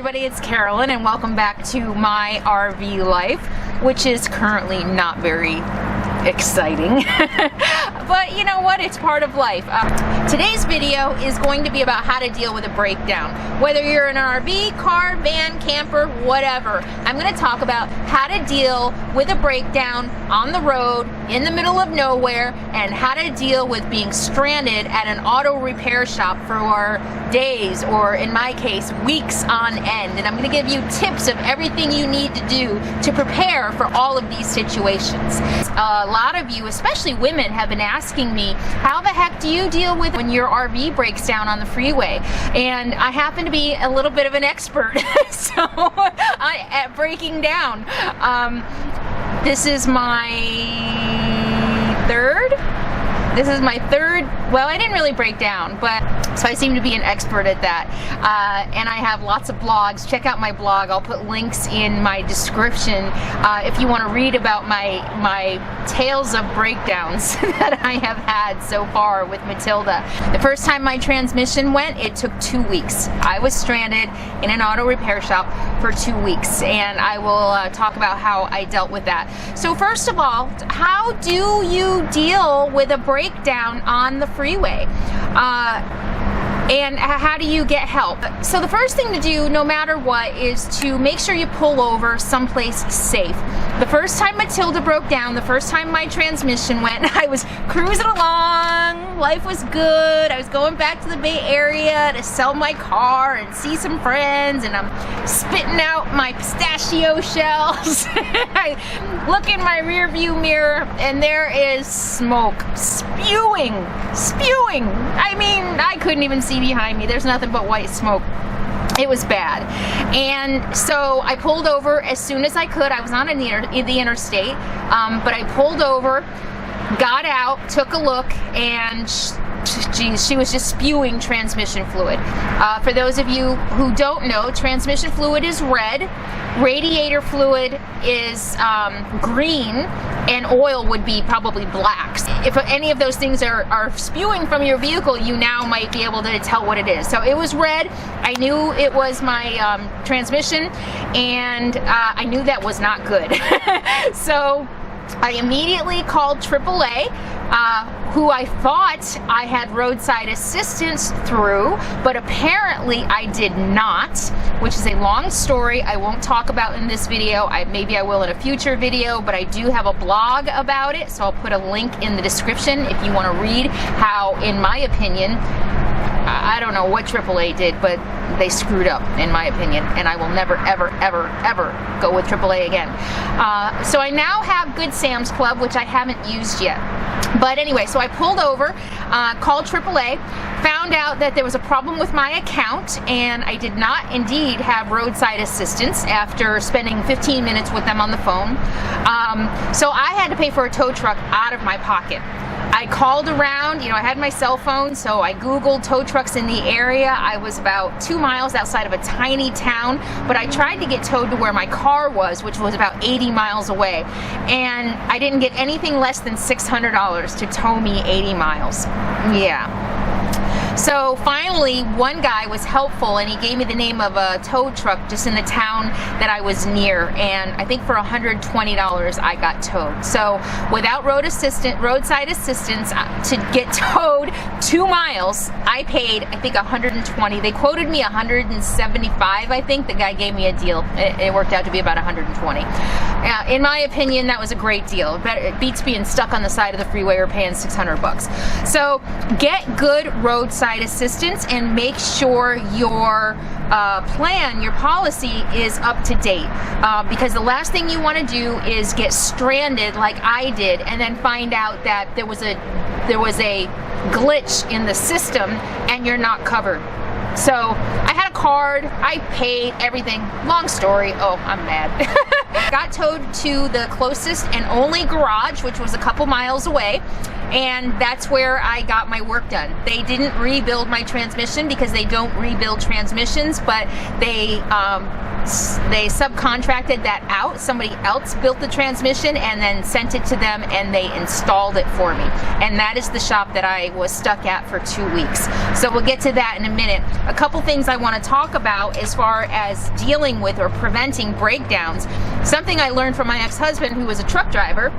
everybody, it's Carolyn and welcome back to my RV life, which is currently not very exciting. But you know what, it's part of life. Today's video is going to be about how to deal with a breakdown. Whether you're in an RV, car, van, camper, whatever, I'm going to talk about how to deal with a breakdown on the road in the middle of nowhere and how to deal with being stranded at an auto repair shop for days, or in my case, weeks on end. And I'm going to give you tips of everything you need to do to prepare for all of these situations. A lot of you, especially women, have been asking me, how the heck do you deal with when your RV breaks down on the freeway? And I happen to be a little bit of an expert at breaking down. This is my third, well, I didn't really break down, but so I seem to be an expert at that. And I have lots of blogs. Check out my blog. I'll put links in my description if you want to read about my tales of breakdowns that I have had so far with Matilda. The first time my transmission went, it took 2 weeks. I was stranded in an auto repair shop for 2 weeks, and I will talk about how I dealt with that. So first of all, how do you deal with a breakdown on the freeway? And how do you get help? So the first thing to do, no matter what, is to make sure you pull over someplace safe. The first time Matilda broke down, the first time my transmission went, I was cruising along, life was good, I was going back to the Bay Area to sell my car and see some friends, and I'm spitting out my pistachio shells. I look in my rear view mirror and there is smoke spewing. I mean, I couldn't even see behind me. There's nothing but white smoke. It was bad. And so I pulled over as soon as I could. I was on the interstate, but I pulled over, got out, took a look, and she was just spewing transmission fluid. For those of you who don't know, transmission fluid is red, radiator fluid is green, and oil would be probably black. If any of those things are spewing from your vehicle, you now might be able to tell what it is. So it was red. I knew it was my transmission, and I knew that was not good. So I immediately called AAA, who I thought I had roadside assistance through, but apparently I did not, which is a long story I won't talk about in this video. Maybe I will in a future video, but I do have a blog about it, so I'll put a link in the description if you want to read how, in my opinion, I don't know what AAA did, but they screwed up, in my opinion, and I will never, ever, ever, ever go with AAA again. So I now have Good Sam's Club, which I haven't used yet. But anyway, so I pulled over, called AAA, found out that there was a problem with my account, and I did not indeed have roadside assistance after spending 15 minutes with them on the phone. So I had to pay for a tow truck out of my pocket. I called around, I had my cell phone, so I Googled tow trucks in the area. I was about 2 miles outside of a tiny town, but I tried to get towed to where my car was, which was about 80 miles away. And I didn't get anything less than $600 to tow me 80 miles. Yeah. So finally, one guy was helpful, and he gave me the name of a tow truck just in the town that I was near, and I think for $120 I got towed. So without roadside assistance to get towed 2 miles, I paid, I think, $120. They quoted me $175, I think. The guy gave me a deal. It worked out to be about $120. In my opinion, that was a great deal. It beats being stuck on the side of the freeway or paying $600. So get good roadside assistance and make sure your plan, your policy is up to date, because the last thing you want to do is get stranded like I did and then find out that there was a glitch in the system and you're not covered. So I had a card, I paid everything. Long story. Oh, I'm mad. Got towed to the closest and only garage, which was a couple miles away. and that's where I got my work done. They didn't rebuild my transmission because they don't rebuild transmissions, but they subcontracted that out. Somebody else built the transmission and then sent it to them, and they installed it for me. And that is the shop that I was stuck at for 2 weeks. So we'll get to that in a minute. A couple things I want to talk about as far as dealing with or preventing breakdowns. Something I learned from my ex-husband, who was a truck driver,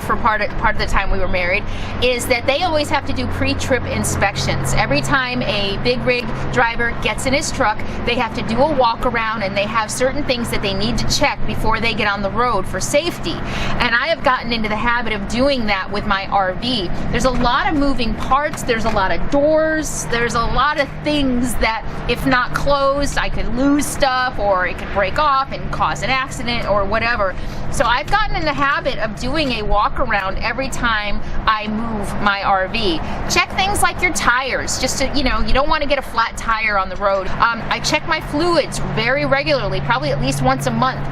for part of the time we were married, is that they always have to do pre-trip inspections. Every time a big rig driver gets in his truck, they have to do a walk around, and they have certain things that they need to check before they get on the road for safety. And I have gotten into the habit of doing that with my RV. There's a lot of moving parts, there's a lot of doors, there's a lot of things that if not closed, I could lose stuff, or it could break off and cause an accident or whatever. So I've gotten in the habit of doing a walk around every time I move my RV. Check things like your tires, just to, you know, you don't want to get a flat tire on the road. I check my fluids very regularly, probably at least once a month.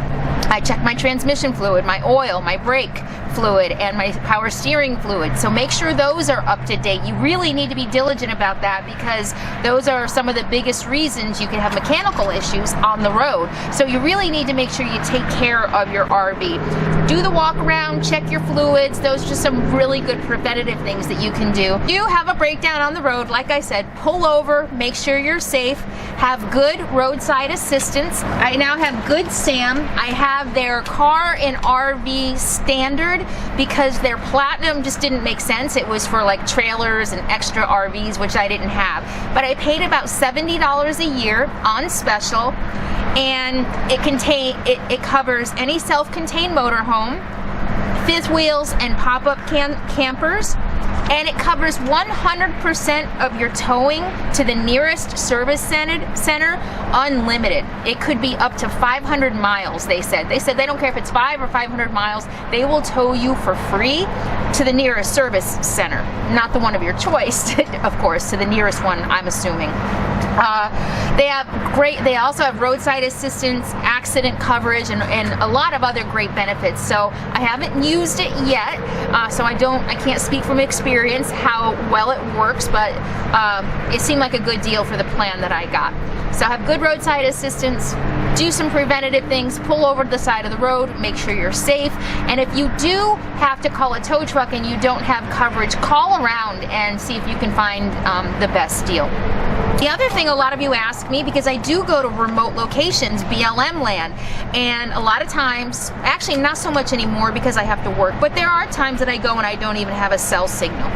I check my transmission fluid, my oil, my brake fluid, and my power steering fluid. So make sure those are up to date. You really need to be diligent about that, because those are some of the biggest reasons you can have mechanical issues on the road. So you really need to make sure you take care of your RV. Do the walk around, check your fluids. Those are just some really good preventative things that you can do. If you have a breakdown on the road, like I said, pull over, make sure you're safe, have good roadside assistance. I now have Good Sam. I have their car and RV standard because their platinum just didn't make sense. It was for like trailers and extra RVs, which I didn't have. But I paid about $70 a year on special, and it covers any self-contained motorhome, fifth wheels, and pop-up campers. And it covers 100% of your towing to the nearest service center, unlimited. It could be up to 500 miles, they said. They said they don't care if it's 5 or 500 miles, they will tow you for free to the nearest service center. Not the one of your choice, of course, to the nearest one, I'm assuming. They also have roadside assistance, accident coverage, and a lot of other great benefits. So I haven't used it yet, so I can't speak from experience how well it works, but it seemed like a good deal for the plan that I got. So have good roadside assistance, do some preventative things, pull over to the side of the road, make sure you're safe, and if you do have to call a tow truck and you don't have coverage, call around and see if you can find the best deal. The other thing a lot of you ask me, because I do go to remote locations, BLM land, and a lot of times, actually not so much anymore because I have to work, but there are times that I go and I don't even have a cell signal.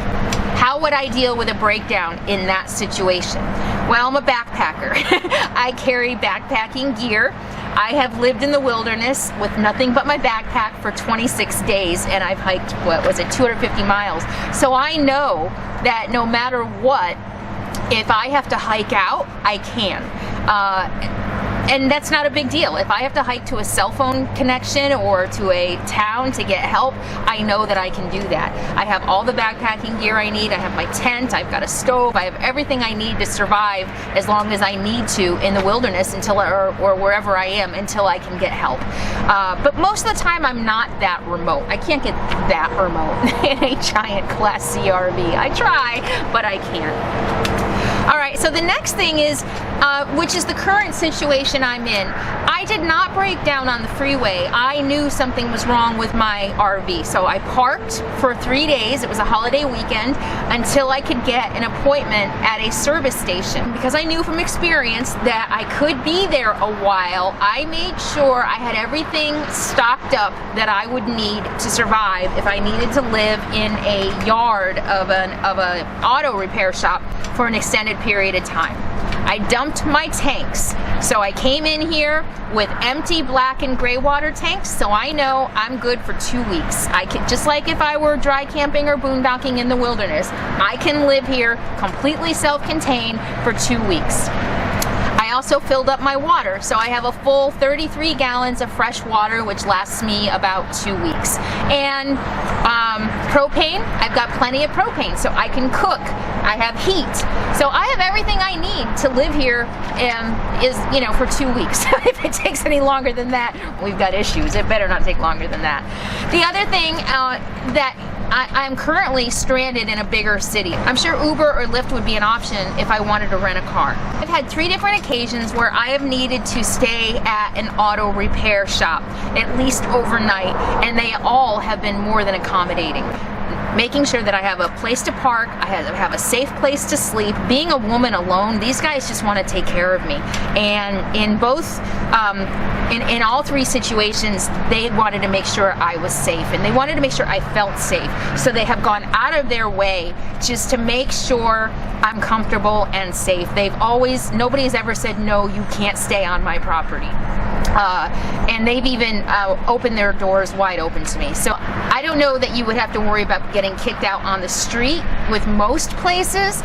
How would I deal with a breakdown in that situation? Well, I'm a backpacker. I carry backpacking gear. I have lived in the wilderness with nothing but my backpack for 26 days, and I've hiked, 250 miles. So I know that no matter what, if I have to hike out, I can. And that's not a big deal. If I have to hike to a cell phone connection or to a town to get help, I know that I can do that. I have all the backpacking gear I need. I have my tent, I've got a stove, I have everything I need to survive as long as I need to in the wilderness or wherever I am until I can get help. But most of the time I'm not that remote. I can't get that remote in a giant Class C RV. I try, but I can't. All right, so the next thing is, which is the current situation I'm in. I did not break down on the freeway. I knew something was wrong with my RV, so I parked for 3 days. It was a holiday weekend until I could get an appointment at a service station. Because I knew from experience that I could be there a while, I made sure I had everything stocked up that I would need to survive if I needed to live in a yard of an auto repair shop for an extended period of time. I dumped my tanks. So I came in here with empty black and gray water tanks, so I know I'm good for 2 weeks. I can, just like if I were dry camping or boondocking in the wilderness, I can live here completely self-contained for 2 weeks. I also filled up my water, so I have a full 33 gallons of fresh water, which lasts me about 2 weeks. And propane, I've got plenty of propane, so I can cook. I have heat. So I have everything I need to live here for 2 weeks. If it takes any longer than that, we've got issues. It better not take longer than that. The other thing that I'm currently stranded in a bigger city. I'm sure Uber or Lyft would be an option if I wanted to rent a car. I've had 3 different occasions where I have needed to stay at an auto repair shop, at least overnight, and they all have been more than accommodating. Making sure that I have a place to park, I have a safe place to sleep. Being a woman alone, these guys just want to take care of me. And in both, in all 3 situations, they wanted to make sure I was safe, and they wanted to make sure I felt safe. So they have gone out of their way just to make sure I'm comfortable and safe. Nobody has ever said, no, you can't stay on my property. And they've even opened their doors wide open to me. So I don't know that you would have to worry about getting kicked out on the street with most places.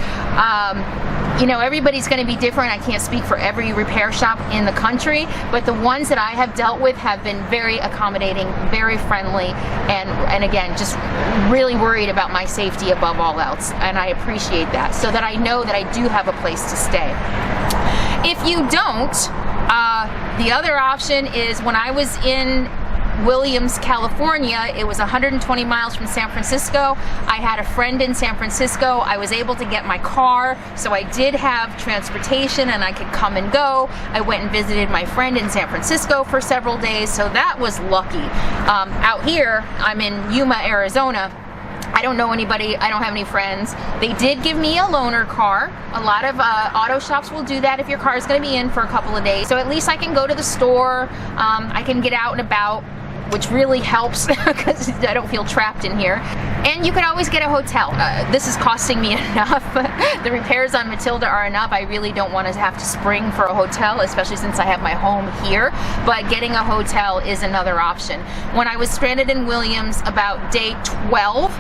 You know, everybody's going to be different. I can't speak for every repair shop in the country, but the ones that I have dealt with have been very accommodating, very friendly, and again, just really worried about my safety above all else. And I appreciate that, so that I know that I do have a place to stay. If you don't, the other option is when I was in Williams, California, it was 120 miles from San Francisco. I had a friend in San Francisco. I was able to get my car, so I did have transportation and I could come and go. I went and visited my friend in San Francisco for several days, so that was lucky. Out here, I'm in Yuma, Arizona. I don't know anybody, I don't have any friends. They did give me a loaner car. A lot of auto shops will do that if your car is going to be in for a couple of days. So at least I can go to the store, I can get out and about, which really helps because I don't feel trapped in here. And you can always get a hotel. This is costing me enough. The repairs on Matilda are enough. I really don't want to have to spring for a hotel, especially since I have my home here. But getting a hotel is another option. When I was stranded in Williams, about day 12,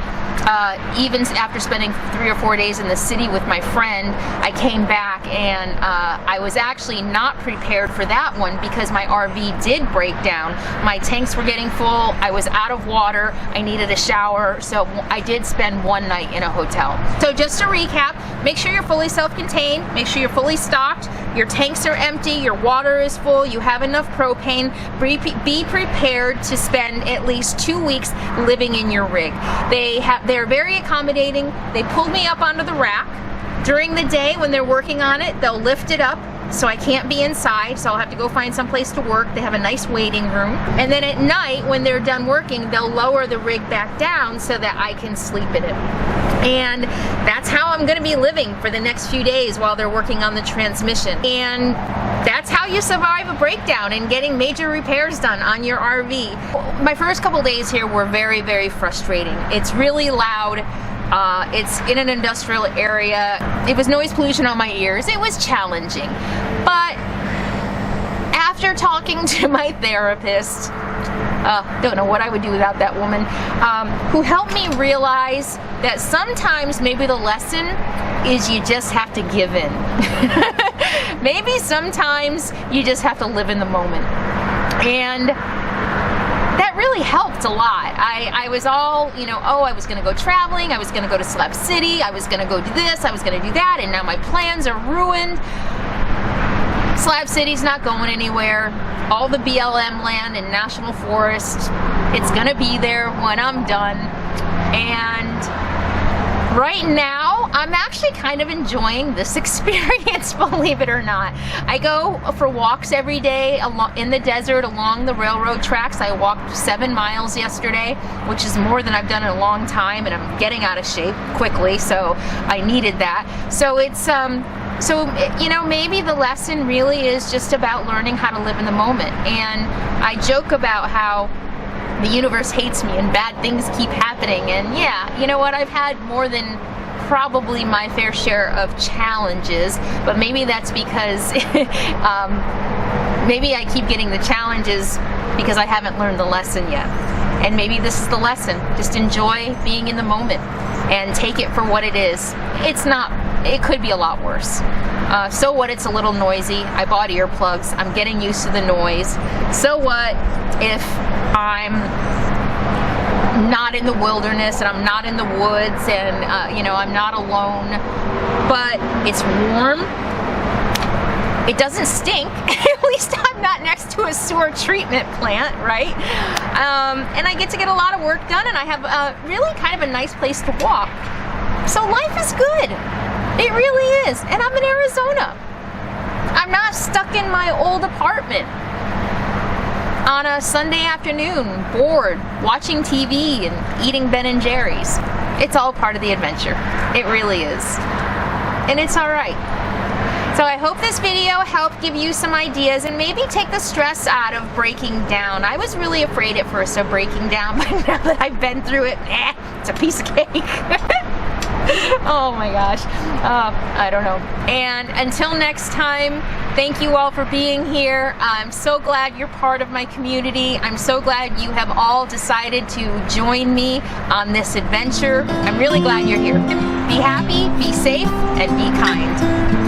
even after spending 3 or 4 days in the city with my friend, I came back and I was actually not prepared for that one because my RV did break down. My tanks were getting full, I was out of water, I needed a shower, so I did spend 1 night in a hotel. So just to recap, make sure you're fully self-contained, make sure you're fully stocked, your tanks are empty, your water is full, you have enough propane. Be prepared to spend at least 2 weeks living in your rig. They're very accommodating. They pulled me up onto the rack. During the day when they're working on it, they'll lift it up so I can't be inside, so I'll have to go find some place to work. They have a nice waiting room. And then at night when they're done working, they'll lower the rig back down so that I can sleep in it. And that's how I'm going to be living for the next few days while they're working on the transmission. And that's how you survive a breakdown and getting major repairs done on your RV. My first couple days here were very, very frustrating. It's really loud. It's in an industrial area. It was noise pollution on my ears. It was challenging. But after talking to my therapist, don't know what I would do without that woman, who helped me realize that sometimes maybe the lesson is you just have to give in. Maybe sometimes you just have to live in the moment. And that really helped a lot. I was all, you know, oh, I was going to go traveling, I was going to go to Slab City, I was going to go do this, I was going to do that, and now my plans are ruined. Slab City's not going anywhere. All the BLM land and National Forest, it's going to be there when I'm done. And right now, I'm actually kind of enjoying this experience, believe it or not. I go for walks every day in the desert along the railroad tracks. I walked 7 miles yesterday, which is more than I've done in a long time, and I'm getting out of shape quickly, so I needed that. So it's, so, you know, maybe the lesson really is just about learning how to live in the moment. And I joke about how the universe hates me and bad things keep happening, and yeah, you know what, I've had more than probably my fair share of challenges, but maybe that's because maybe I keep getting the challenges because I haven't learned the lesson yet. And maybe this is the lesson. Just enjoy being in the moment and take it for what it is. It's not, it could be a lot worse. So what, it's a little noisy. I bought earplugs. I'm getting used to the noise. So what if I'm not in the wilderness and I'm not in the woods and, you know, I'm not alone, but it's warm. It doesn't stink. At least I'm not next to a sewer treatment plant, right? And I get to get a lot of work done, and I have really kind of a nice place to walk. So life is good. It really is. And I'm in Arizona. I'm not stuck in my old apartment on a Sunday afternoon, bored, watching TV and eating Ben & Jerry's. It's all part of the adventure. It really is. And it's all right. So I hope this video helped give you some ideas and maybe take the stress out of breaking down. I was really afraid at first of breaking down, but now that I've been through it, it's a piece of cake. Oh my gosh. I don't know. And until next time, thank you all for being here. I'm so glad you're part of my community. I'm so glad you have all decided to join me on this adventure. I'm really glad you're here. Be happy, be safe, and be kind.